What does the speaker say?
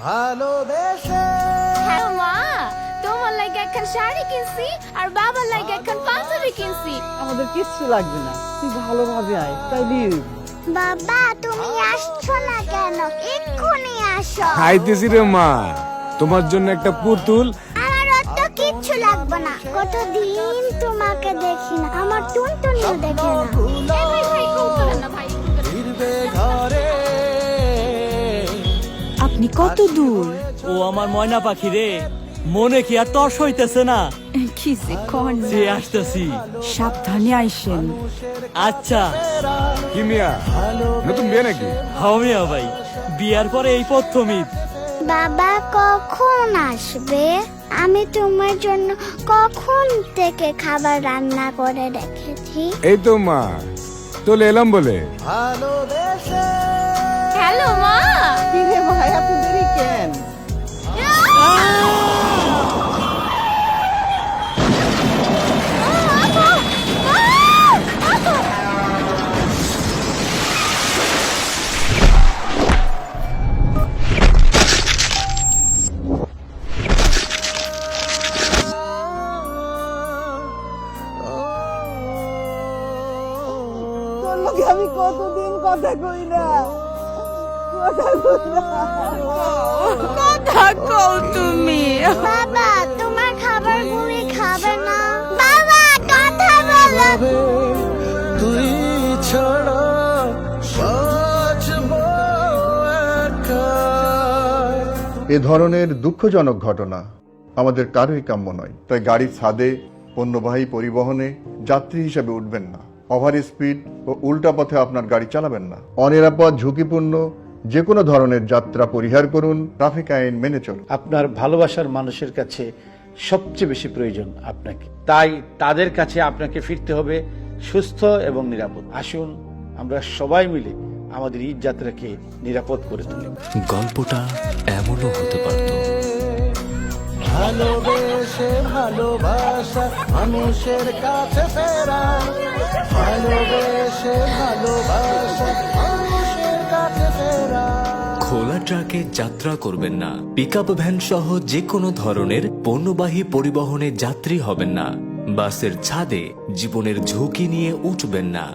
ভালোবেসে। হ্যাঁ মা, তোমার লাগে এখন শাড়ি কিনছি আর বাবার লাগে এখন পাঞ্জাবি কিনছি। আমাদের কিচ্ছু লাগবে না, তুই ভালোভাবে আয় তাইলে। বাবা তুমি আসছো না কেন? এক্ষুনি আসো। খাইতেছি রে মা, তোমার জন্য একটা পুতুল। আমার অত কিচ্ছু লাগবে না, কতদিন তোমাকে দেখি না, আমার টুনটুনিও দেখে না। এ ভাই ভাই কৌতূহল না ভাই। ফিরবে ঘরে। আপনি কত দূর? ও আমার ময়না পাখি রে, মনে কি আর তর্স হইতেছে না? কি যে কোন, যে আসতেছি। সাবধানে আইসেন। আচ্ছা। কি মিয়া, নতুন বিয়ে নাকি? হামিয়া ভাই, বিয়ার পরে এই প্রথম ঈদ। বাবা কখন আসবে? আমি তোমার জন্য কখন থেকে খাবার রান্না করে রেখেছি। এই তো মা, চলে এলাম বলে। ভালোবেসে। হ্যালো মা। কি রে ভাই, এত দেরি কেন? তোর লগে আমি কতদিন কথা কই না, কথা কই না। কথা কও তুমি। বাবা তোমার খাবার তুমি খাবে না? বাবা কথা বলো। তুই ছাড়া বাঁচবো একা। এ ধরনের দুঃখজনক ঘটনা আমাদের কারোই কাম্য নয়। তাই গাড়ির ছাদে পণ্যবাহী পরিবহনে যাত্রী হিসেবে উঠবেন না। ওভার স্পিড ও উল্টা পথে আপনার গাড়ি চালাবেন না। অনিরাপদ, ঝুঁকিপূর্ণ যে কোনো ধরনের যাত্রা পরিহার করুন। ট্রাফিক আইন মেনে চলুন। আপনার ভালোবাসার মানুষের কাছে সবচেয়ে বেশি প্রয়োজন আপনাকে, তাই তাদের কাছে আপনাকে ফিরতে হবে সুস্থ এবং নিরাপদ। আসুন আমরা সবাই মিলে আমাদের ঈদ যাত্রাকে নিরাপদ করে তুলি। গল্পটা এমনও হতে পারত। ভালোবেসে ভালোবাসা মানুষের কাছে ফেরা। ভালোবেসে ভালোবাসা মানুষের কাছে ফেরা। খোলা ট্রাকে যাত্রা করবেন না। পিকআপ ভ্যান সহ যে কোনো ধরনের পণ্যবাহী পরিবহনে যাত্রী হবেন না। বাসের ছাদে জীবনের ঝুঁকি নিয়ে উঠবেন না।